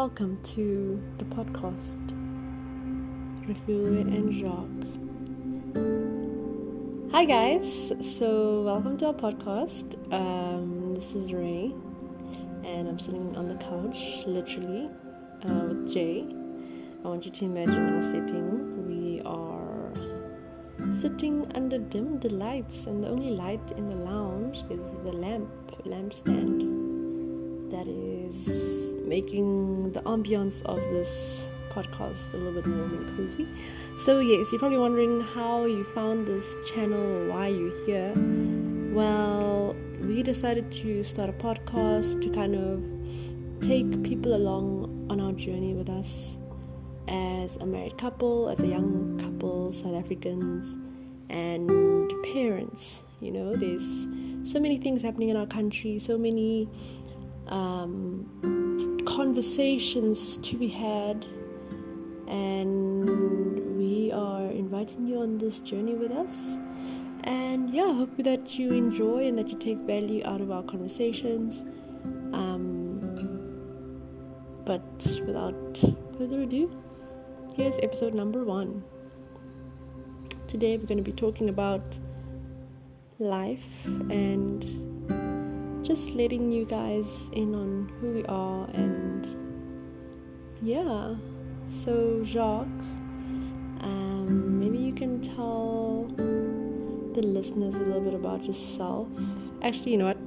welcome to the podcast, Refuwe and Jacques. Hi guys, so welcome to our podcast. This is Ray, and I'm sitting on the couch, literally, with Jay. I want you to imagine our setting. We are sitting under dim lights, and the only light in the lounge is the lampstand that is making the ambience of this podcast a little bit warm and cozy. So yes, you're probably wondering how you found this channel or why you're here. Well, we decided to start a podcast to kind of take people along on our journey with us as a married couple, as a young couple, South Africans, and parents. You know, there's so many things happening in our country, so many conversations to be had, and we are inviting you on this journey with us. And yeah, I hope that you enjoy and that you take value out of our conversations. But without further ado, here's episode number 1. Today we're going to be talking about life and just letting you guys in on who we are. And yeah, so Jacques, maybe you can tell the listeners a little bit about yourself. Actually, you know what,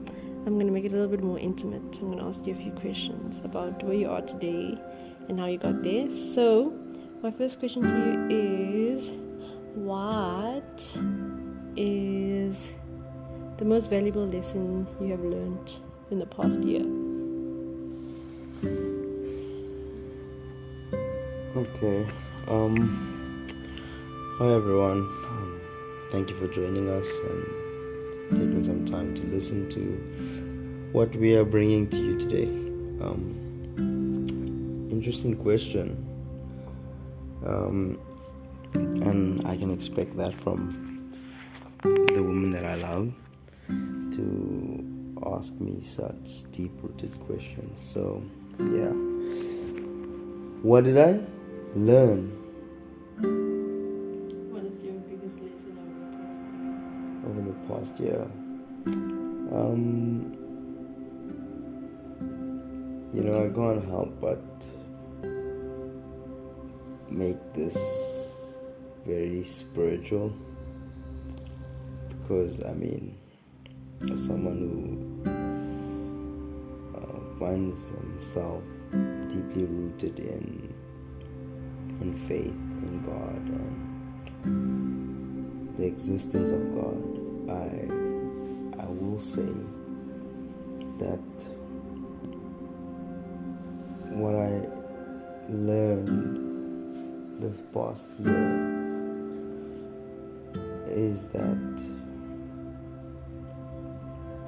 I'm going to make it a little bit more intimate. I'm going to ask you a few questions about where you are today and how you got there. So my first question to you is, what is the most valuable lesson you have learned in the past year? Okay. Hi everyone. Thank you for joining us and taking some time to listen to what we are bringing to you today. Interesting question. And I can expect that from the woman that I love, to ask me such deep-rooted questions. So, yeah. What did I learn? What is your biggest lesson over the past year? I can't help but make this very spiritual, because as someone who finds himself deeply rooted in faith in God and the existence of God, I will say that what I learned this past year is that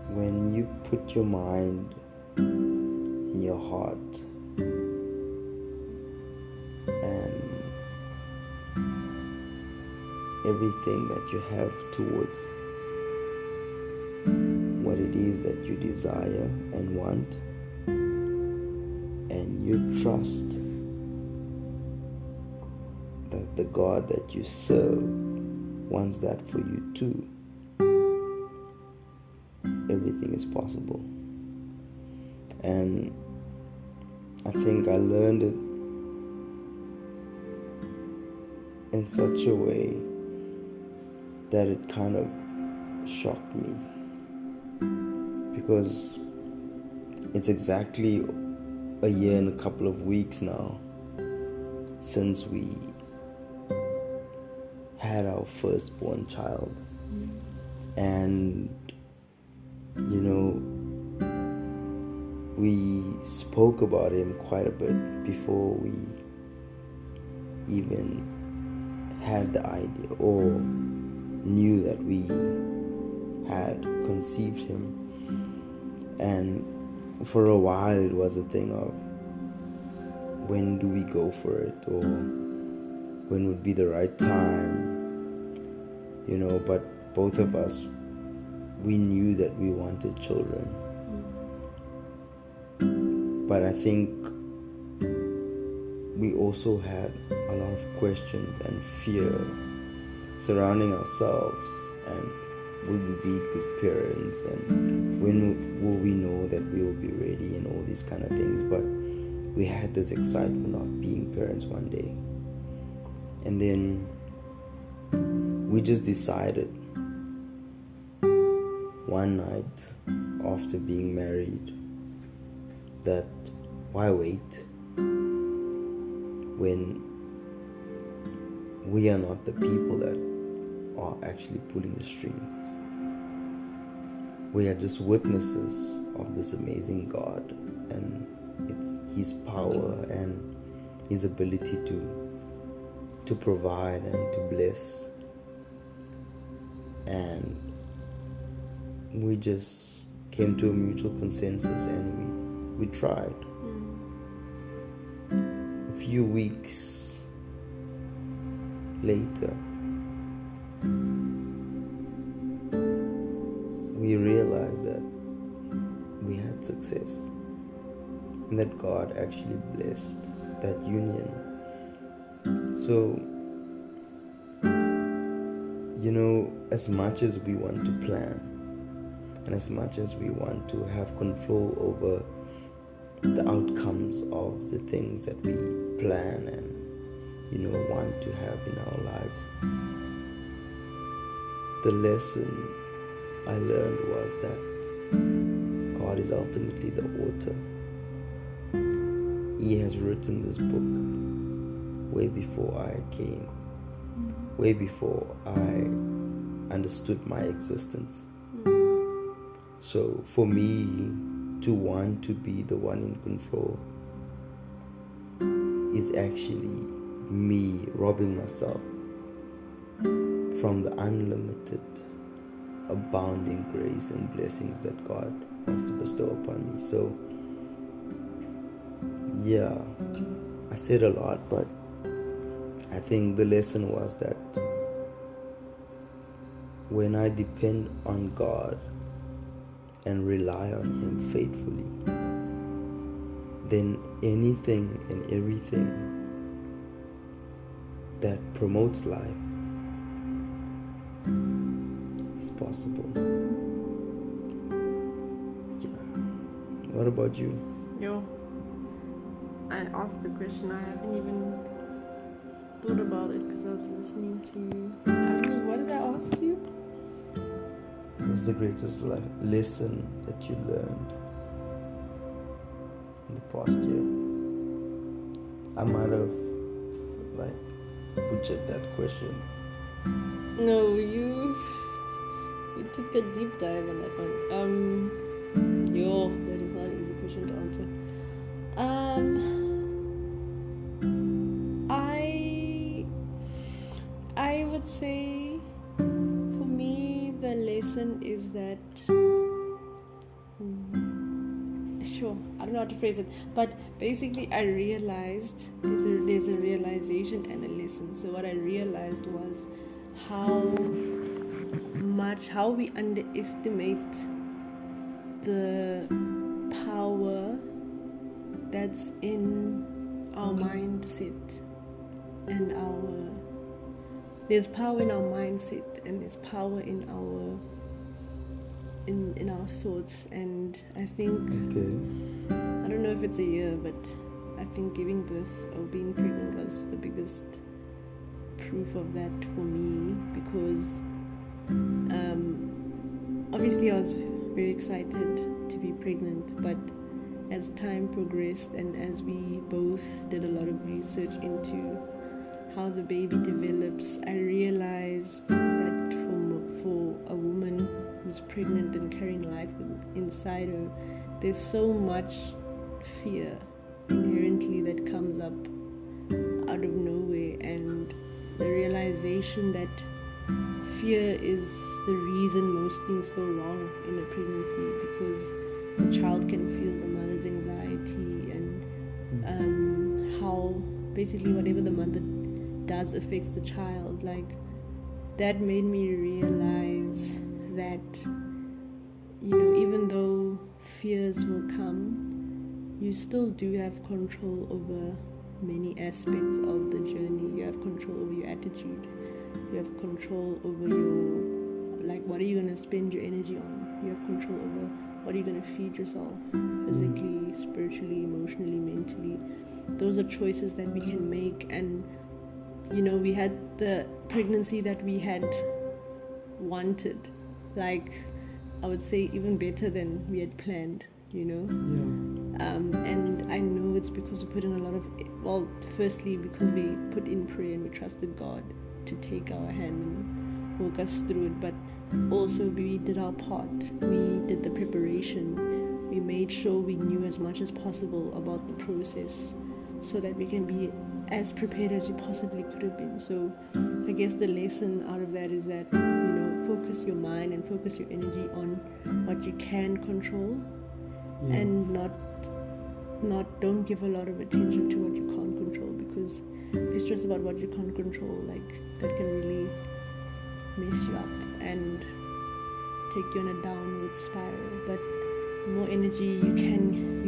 when you put your mind and your heart and everything that you have towards what it is that you desire and want, and you trust that the God that you serve wants that for you too, everything is possible. And I think I learned it in such a way that it kind of shocked me, because it's exactly a year and a couple of weeks now since we had our firstborn child. And we spoke about him quite a bit before we even had the idea or knew that we had conceived him. And for a while it was a thing of, when do we go for it, or when would be the right time, but both of us, we knew that we wanted children. But I think we also had a lot of questions and fear surrounding ourselves, and will we be good parents, and when will we know that we will be ready, and all these kind of things. But we had this excitement of being parents one day, and then we just decided one night after being married that why wait when we are not the people that are actually pulling the strings. We are just witnesses of this amazing God, and it's His power and His ability to provide and to bless. And we just came to a mutual consensus, and we tried. A few weeks later, we realized that we had success and that God actually blessed that union. So, as much as we want to plan, and as much as we want to have control over the outcomes of the things that we plan and want to have in our lives, the lesson I learned was that God is ultimately the author. He has written this book way before I came, way before I understood my existence. So for me to want to be the one in control is actually me robbing myself from the unlimited, abounding grace and blessings that God wants to bestow upon me. So yeah, I said a lot, but I think the lesson was that when I depend on God and rely on Him faithfully, then anything and everything that promotes life is possible. Yeah. What about you? I asked the question. I haven't even thought about it because I was listening to you. What did I ask you? What's the greatest lesson that you learned in the past year? I might have butchered that question. No, you took a deep dive on that one. That is not an easy question to answer. I would say for me the lesson is that I don't know how to phrase it, but basically I realized there's a realization and a lesson. So what I realized was how we underestimate the power that's in our mindset and there's power in our mindset and there's power in our thoughts. And I think I don't know if it's a year, but I think giving birth or being pregnant was the biggest proof of that for me, because obviously I was very excited to be pregnant, but as time progressed and as we both did a lot of research into how the baby develops, I realized that for a woman who's pregnant and carrying life inside her, there's so much fear inherently that comes up out of nowhere, and the realization that fear is the reason most things go wrong in a pregnancy, because the child can feel the mother's anxiety and how basically whatever the mother does affects the child. That made me realize that even though fears will come, you still do have control over many aspects of the journey. You have control over your attitude. You have control over what are you going to spend your energy on? You have control over what are you going to feed yourself physically, spiritually, emotionally, mentally. Those are choices that we can make. And we had the pregnancy that we had wanted, like I would say even better than we had planned, and I know it's because we put in a lot of, firstly because we put in prayer and we trusted God to take our hand and walk us through it, but also we did our part. We did the preparation. We made sure we knew as much as possible about the process so that we can be as prepared as we possibly could have been. So I guess the lesson out of that is that, focus your mind and focus your energy on what you can control, and don't give a lot of attention to what you can't control, because if you stress about what you can't control, that can really mess you up and take you on a downward spiral. But the more energy you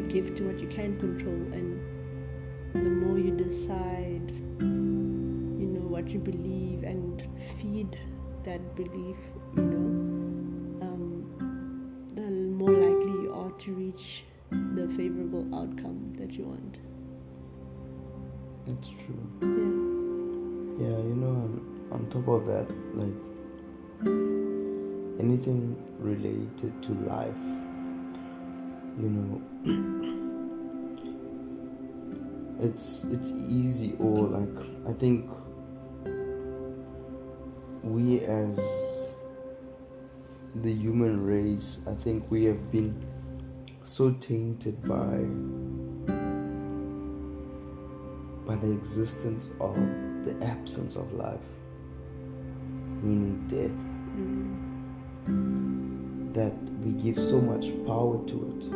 give to what you can control, and the more you decide what you believe and feed that belief, the more likely you are to reach the favorable outcome that you want. It's true. Yeah. On top of that, anything related to life, it's easy, or I think we as the human race, I think we have been so tainted by the existence of the absence of life, meaning death, that we give so much power to it,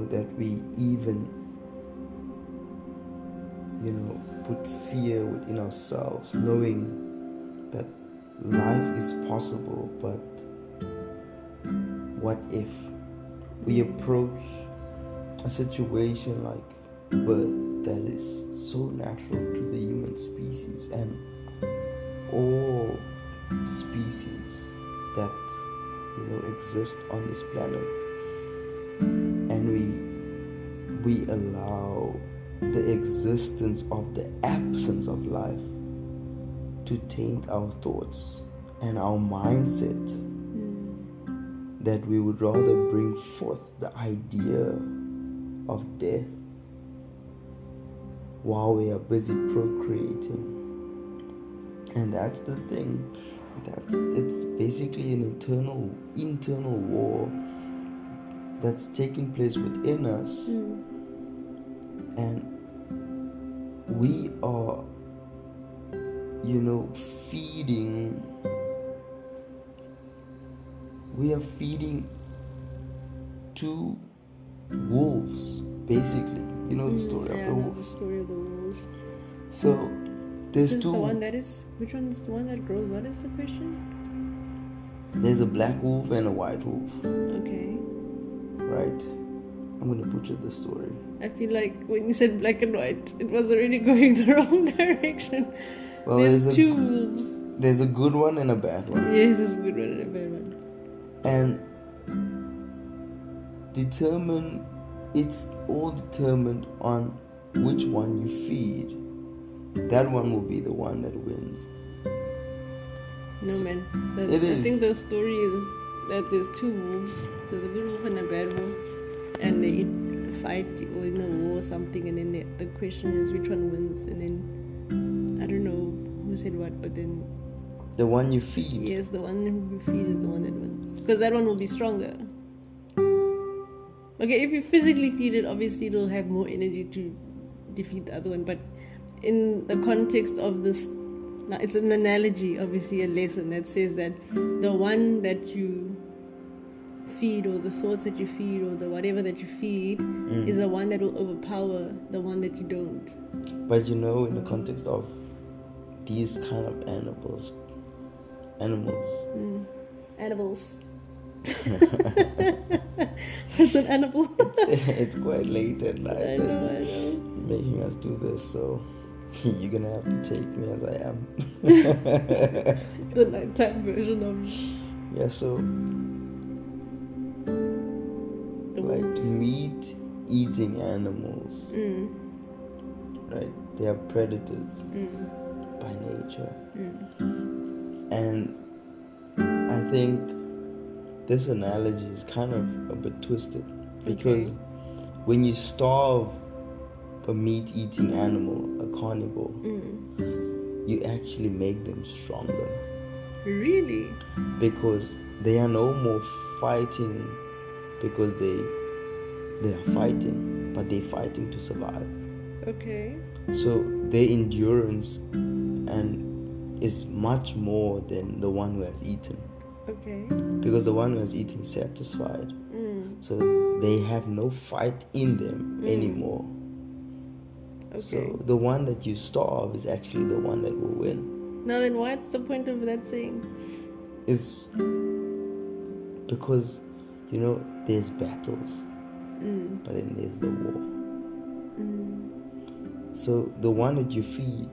that we even put fear within ourselves, knowing that life is possible. But what if we approach a situation like birth that is so natural to the human species and all species that exist on this planet, and we allow the existence of the absence of life to taint our thoughts and our mindset, that we would rather bring forth the idea of death while we are busy procreating. And that's the thing, it's basically an internal war that's taking place within us, and we are feeding two wolves, basically. The story of the wolves. The story of the wolves. So there's two. Which one is the one that grows? What is the question? There's a black wolf and a white wolf. Okay. Right. I'm gonna butcher the story. I feel like when you said black and white, it was already going the wrong direction. Well, there's two wolves. There's a good one and a bad one. Yes, there's a good one and a bad one. And it's all determined on which one you feed. That one will be the one that wins. No, man. I think the story is that there's two wolves. There's a good wolf and a bad wolf, and they fight or in a war or something, and then the question is which one wins, and then I don't know who said what, but then the one you feed. Yes, the one who you feed is the one that wins, because that one will be stronger. Okay, if you physically feed it, obviously it will have more energy to defeat the other one, but in the context of this, it's an analogy, obviously a lesson that says that the one that you feed, or the thoughts that you feed, or the whatever that you feed, is the one that will overpower the one that you don't. But in the context of these kind of animals. Animals. What's an animal? It's quite late at night. I know. making us do this, so you're gonna have to take me as I am. The nighttime version of Yeah, so the like wolves. meat eating animals, right? They are predators by nature. And I think this analogy is kind of a bit twisted because when you starve a meat eating animal, a carnivore, you actually make them stronger. Really? Because they are no more fighting because they are fighting, but they're fighting to survive. Okay. So their endurance and is much more than the one who has eaten. Okay. Because the one who has eaten is satisfied. So they have no fight in them anymore. Okay. So the one that you starve is actually the one that will win. Now then, what's the point of that saying? Is because, there's battles, but then there's the war. So the one that you feed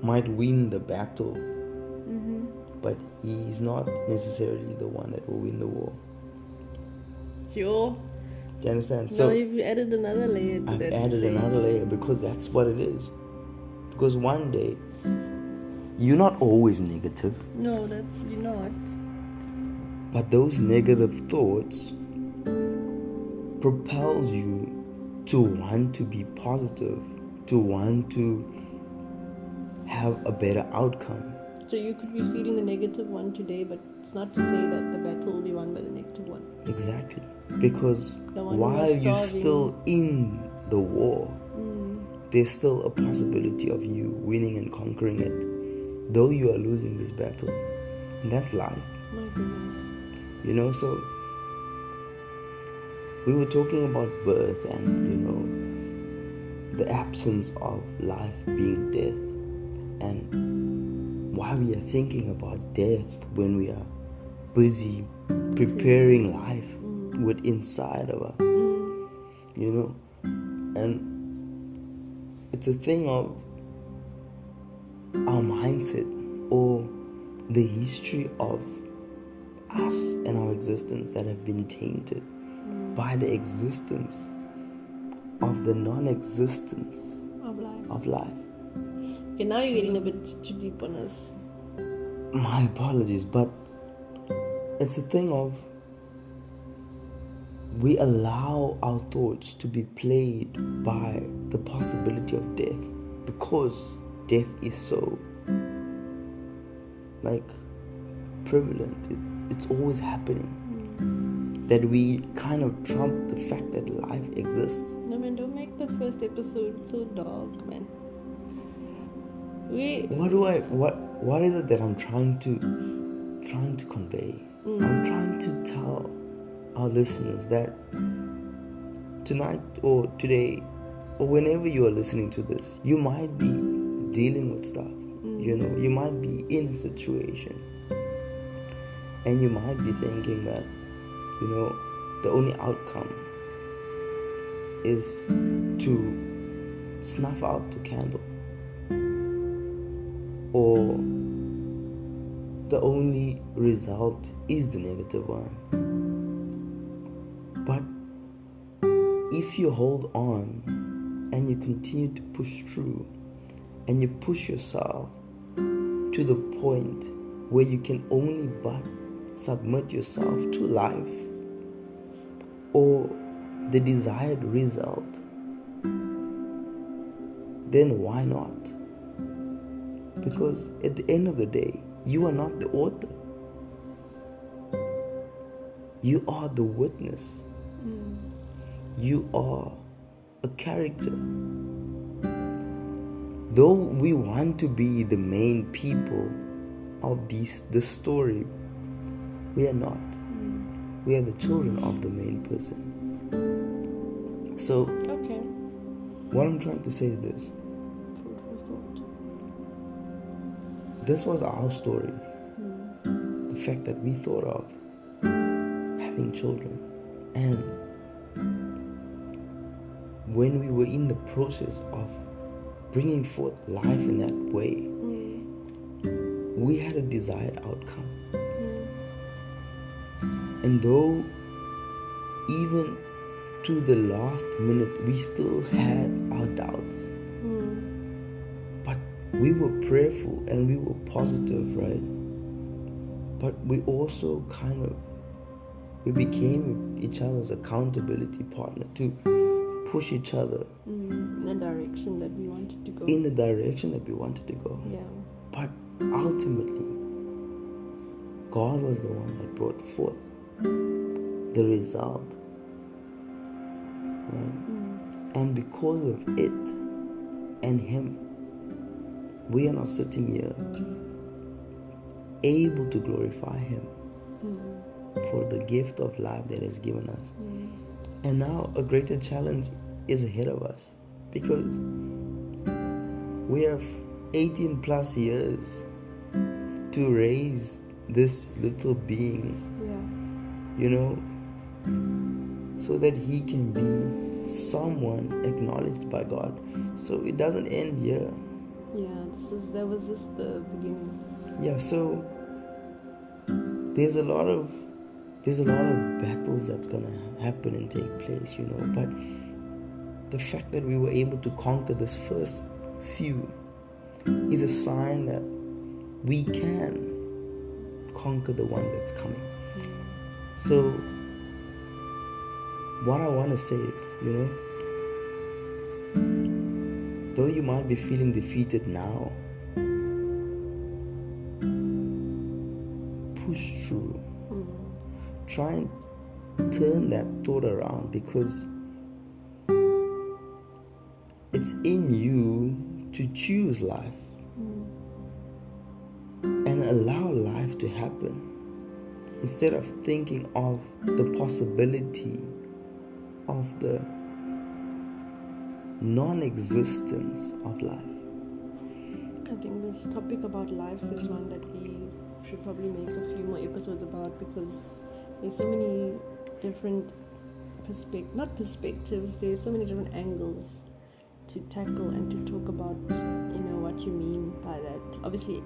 might win the battle, but he's not necessarily the one that will win the war. Sure. Do you understand? Now So you've added another layer to I've that. added another layer because that's what it is. Because one day, you're not always negative. No, that you're not. But those negative thoughts propels you to want to be positive, to want to have a better outcome. So you could be feeding the negative one today, but it's not to say that the battle will be won by the negative one. Exactly. Because The one while who was you're starving. still in the war, there's still a possibility of you winning and conquering it, though you are losing this battle. And that's life. My goodness. So we were talking about birth and, the absence of life being death, and why we are thinking about death when we are busy preparing life with inside of us. And it's a thing of our mindset or the history of us and our existence that have been tainted by the existence of the non-existence of life. Okay, now you're getting a bit too deep on us. My apologies, but it's a thing of we allow our thoughts to be played by the possibility of death because death is so prevalent. It's always happening. That we kind of trump the fact that life exists. No man, don't make the first episode so dark, man. What is it that I'm trying to convey? I'm trying to tell our listeners that tonight or today or whenever you are listening to this, you might be dealing with stuff. You might be in a situation and you might be thinking that the only outcome is to snuff out the candle, or the only result is the negative one. But if you hold on and you continue to push through and you push yourself to the point where you can only but submit yourself to life or the desired result, then why not? Because at the end of the day, you are not the author. You are the witness. You are a character. Though we want to be the main people of this story, we are not. We are the children of the main person. So, what I'm trying to say is this. Food for thought. This was our story. The fact that we thought of having children. And when we were in the process of bringing forth life in that way, we had a desired outcome. And though even to the last minute we still had our doubts, but we were prayerful and we were positive, right? But we also we became each other's accountability partner to push each other in the direction that we wanted to go. Yeah. But ultimately, God was the one that brought forth the result. Right? And because of it and Him, we are now sitting here able to glorify Him for the gift of life that He's given us. And now a greater challenge is ahead of us, because we have 18 plus years to raise this little being, so that he can be someone acknowledged by God. So it doesn't end here. That was just the beginning. So there's a lot of battles that's gonna happen and take place, but the fact that we were able to conquer this first few is a sign that we can conquer the ones that's coming. So what I want to say is, though you might be feeling defeated now, push through. Try and turn that thought around, because it's in you to choose life and allow life to happen, instead of thinking of the possibility of the non-existence of life. I think this topic about life is one that we should probably make a few more episodes about, because there's so many different perspectives, there's so many different angles to tackle and to talk about, what you mean by that. Obviously,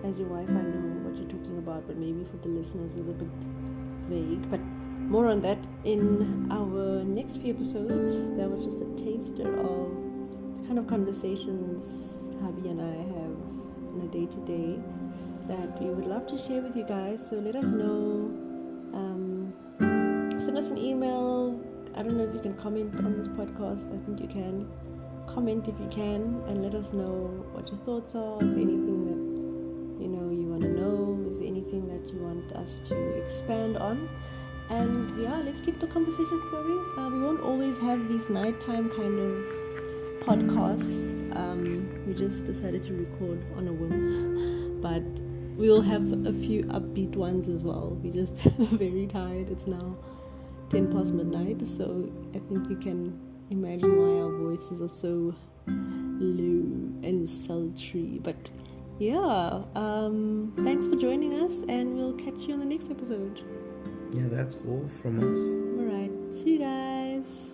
as your wife, I know what you're talking about, but maybe for the listeners it's a bit vague. But more on that in our next few episodes. That was just a taster of the kind of conversations hubby and I have on a day-to-day that we would love to share with you guys. So let us know. Send us an email. I don't know if you can comment on this podcast. I think you can. Comment if you can, and let us know what your thoughts are. Is there anything that you want to know? Is there anything that you want us to expand on? And let's keep the conversation flowing. We won't always have these nighttime kind of podcasts. We just decided to record on a whim, but we'll have a few upbeat ones as well. We're just very tired. It's now 10 past midnight, so I think you can imagine why our voices are so low and sultry. But thanks for joining us, and we'll catch you on the next episode. That's all from us. Alright, see you guys.